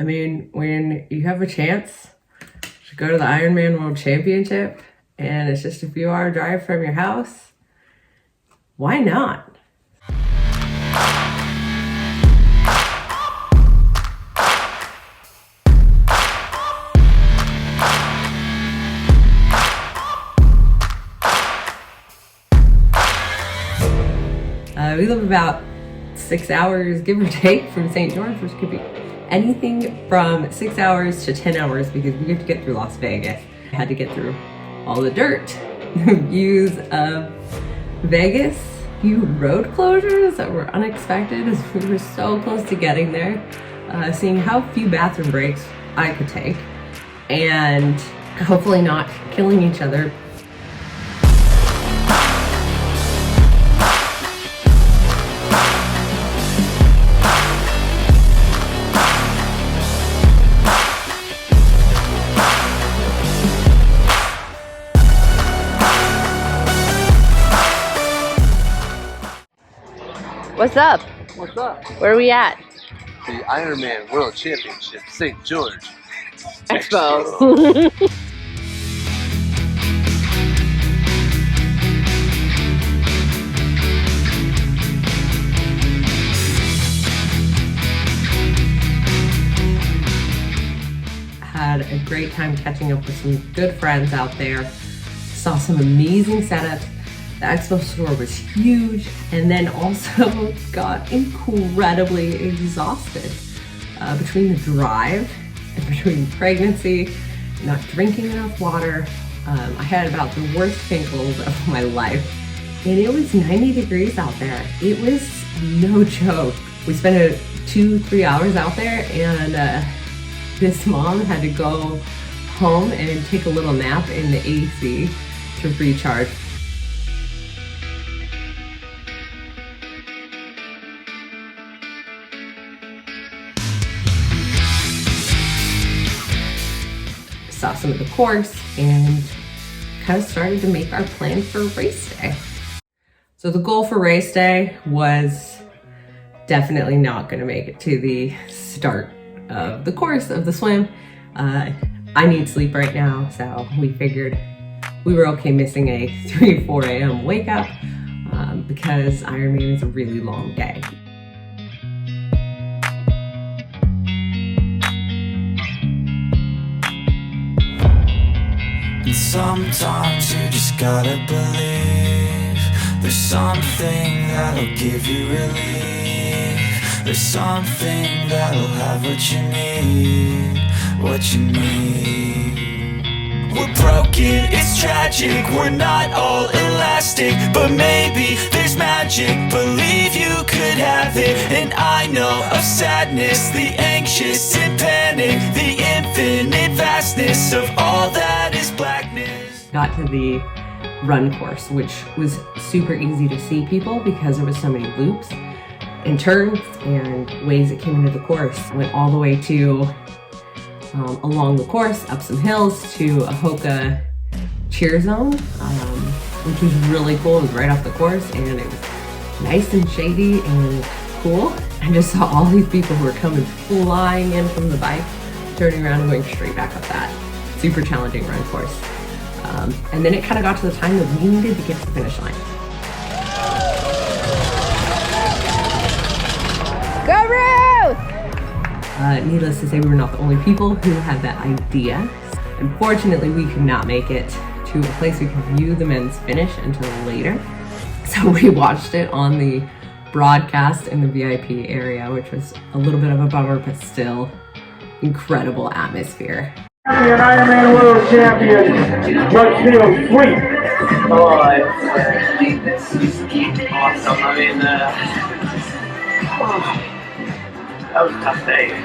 I mean, when you have a chance to go to the Ironman World Championship and it's just a few hour drive from your house, why not? We live about 6 hours, give or take, from St. George, which could be anything from 6 hours to 10 hours because we have to get through Las Vegas. I had to get through all the dirt, the views of Vegas, few road closures that were unexpected as we were so close to getting there, seeing how few bathroom breaks I could take, and hopefully not killing each other. What's up? What's up? Where are we at? The Ironman World Championship, St. George. Expo. Had a great time catching up with some good friends out there. Saw some amazing setups. The Expo store was huge, and then also got incredibly exhausted between the drive and between pregnancy, not drinking enough water. I had about the worst pinkles of my life, and it was 90 degrees out there. It was no joke. We spent 2-3 hours out there, and this mom had to go home and take a little nap in the AC to recharge. Saw some of the course and kind of started to make our plan for race day. So the goal for race day was definitely not going to make it to the start of the course of the swim. I need sleep right now, so we figured we were okay missing a 3-4 a.m. wake up because Ironman is a really long day. And sometimes you just gotta believe there's something that'll give you relief. There's something that'll have what you need, what you need. We're broken, it's tragic, we're not all elastic, but maybe there's magic, believe you could have it. And I know of sadness, the anxious and panic, the infinite vastness of all that is blackness. Got to the run course, which was super easy to see people because there was so many loops and turns and ways that came into the course. Went all the way to along the course, up some hills to a Hoka cheer zone, which was really cool. It was right off the course and it was nice and shady and cool. I just saw all these people who were coming flying in from the bike, turning around and going straight back up that super challenging run course. And then it kind of got to the time that we needed to get to the finish line. Go Ruth! Needless to say, we were not the only people who had that idea. Unfortunately, we could not make it to a place we could view the men's finish until later. So we watched it on the broadcast in the VIP area, which was a little bit of a bummer, but still incredible atmosphere. Ironman World Champion, Must feel sweet. Oh, it's awesome. I mean, that was a tough day.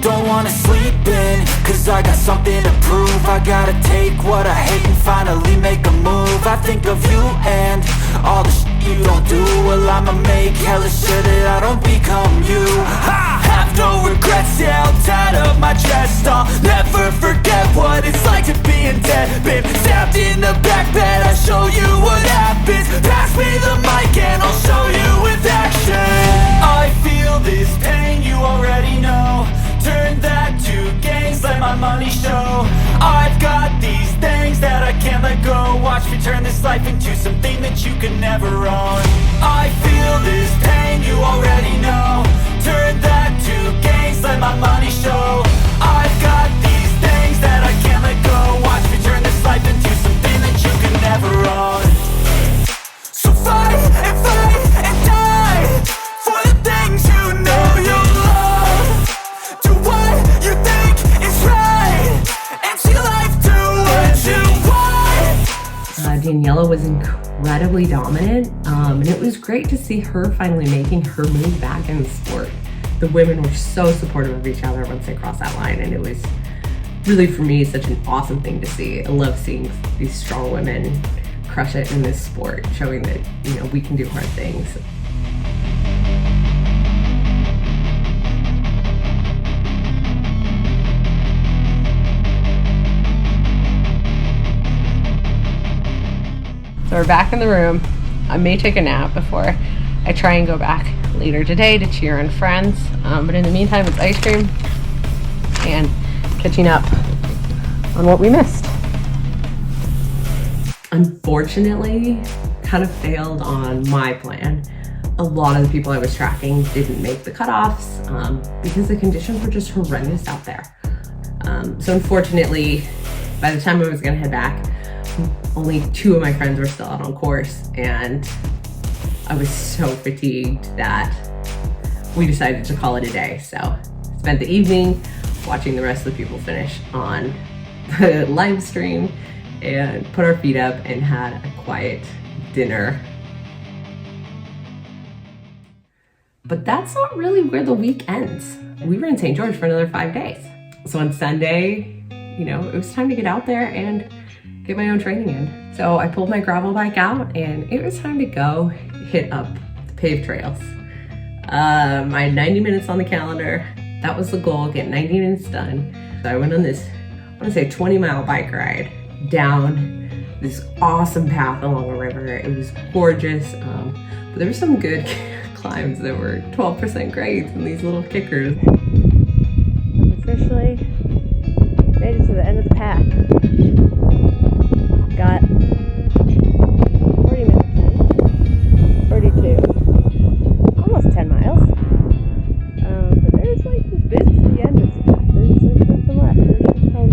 Don't wanna sleep in, cause I got something to prove. I gotta take what I hate and finally make a move. I think of you and all the shit you don't do. Well, I'ma make hella sure that I don't become you. I have no regrets, yeah, I'll tie up my chest. I'll never forget what it's like to be in debt. Been stabbed in the back bed, I'll show you what happens. Pass me the mic and I'll show you with into something that you could never own. I feel this pain, you already know. Turn that to gains, let my money show. I've got these things that I can't let go. Watch me turn this life into something that you can never own. So fight and die for the things you know you love. Do what you think is right and see life do what you want. Daniela was incredibly dominant, and it was great to see her finally making her move back in the sport. The women were so supportive of each other once they crossed that line, and it was really, for me, such an awesome thing to see. I love seeing these strong women crush it in this sport, showing that, you know, we can do hard things. So we're back in the room. I may take a nap before I try and go back later today to cheer on friends. But in the meantime, it's ice cream and catching up on what we missed. Unfortunately, kind of failed on my plan. A lot of the people I was tracking didn't make the cutoffs because the conditions were just horrendous out there. So unfortunately, by the time I was gonna head back, only 2 of my friends were still out on course, and I was so fatigued that we decided to call it a day. So spent the evening watching the rest of the people finish on the live stream and put our feet up and had a quiet dinner. But that's not really where the week ends. We were in St. George for another 5 days. So on Sunday, you know, it was time to get out there and get my own training in. So I pulled my gravel bike out and it was time to go hit up the paved trails. I had 90 minutes on the calendar. That was the goal, get 90 minutes done. So I went on this, I wanna say 20-mile bike ride down this awesome path along a river. It was gorgeous, but there were some good climbs that were 12% grades and these little kickers. I've officially made it to the end of the path. Got 40 minutes in, 42, almost 10 miles. But there's like bits at the end of the path. There's nothing left. There's just home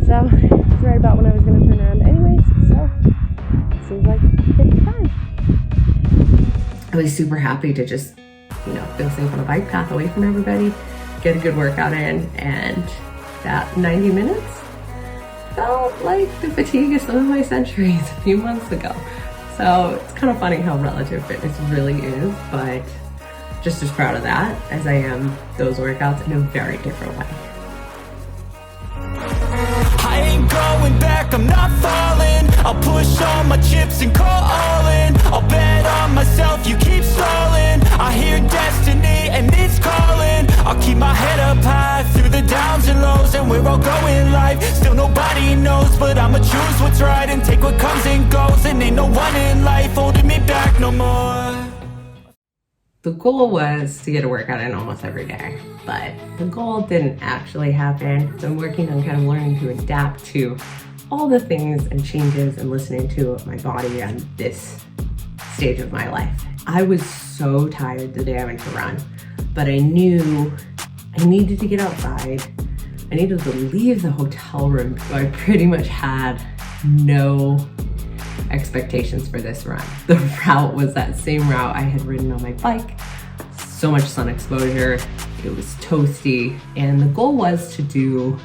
So it's right about when I was going to turn around anyways. So it seems like it's time. I was super happy to just, you know, feel safe on a bike path away from everybody, get a good workout in, and that 90 minutes felt like the fatiguest of my centuries a few months ago. So it's kind of funny how relative fitness really is, but just as proud of that as I am those workouts in a very different way. I ain't going back, I'm not falling. I'll push all my chips and call all in. I'll bet on myself, you keep stalling. I hear destiny and it's calling. I'll keep my head up high through the downs and lows, and we're all going live. Still nobody knows, but I'ma choose what's right and take what comes and goes. And ain't no one in life holding me back no more. The goal was to get a workout in almost every day, but the goal didn't actually happen. So I'm working on kind of learning to adapt to all the things and changes and listening to my body on this stage of my life. I was so tired the day I went to run, but I knew I needed to get outside. I needed to leave the hotel room, so I pretty much had no expectations for this run. The route was that same route I had ridden on my bike. So much sun exposure, it was toasty, and the goal was to do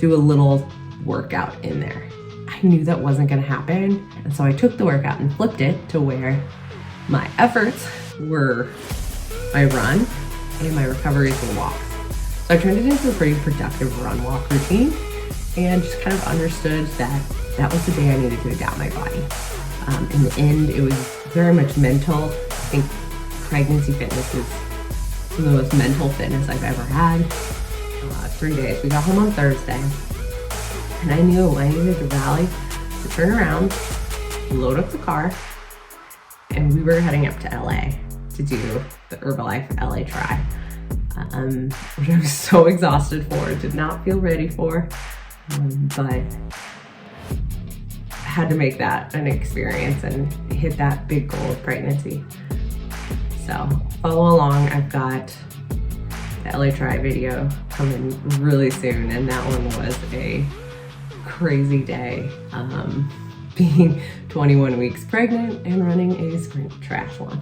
a little workout in there. I knew that wasn't gonna happen, and so I took the workout and flipped it to where my efforts were my run and my recoveries were walks. So I turned it into a pretty productive run-walk routine and just kind of understood that that was the day I needed to adapt my body. In the end, it was very much mental. I think pregnancy fitness is some of the most mental fitness I've ever had. 3 days. We got home on Thursday, and I knew I needed to rally, to turn around, load up the car, and we were heading up to LA to do the Herbalife LA Tri, which I was so exhausted for, did not feel ready for, but had to make that an experience and hit that big goal of pregnancy. So follow along. I've got the LA Tri video coming really soon, and that one was a crazy day, being 21 weeks pregnant and running a sprint triathlon.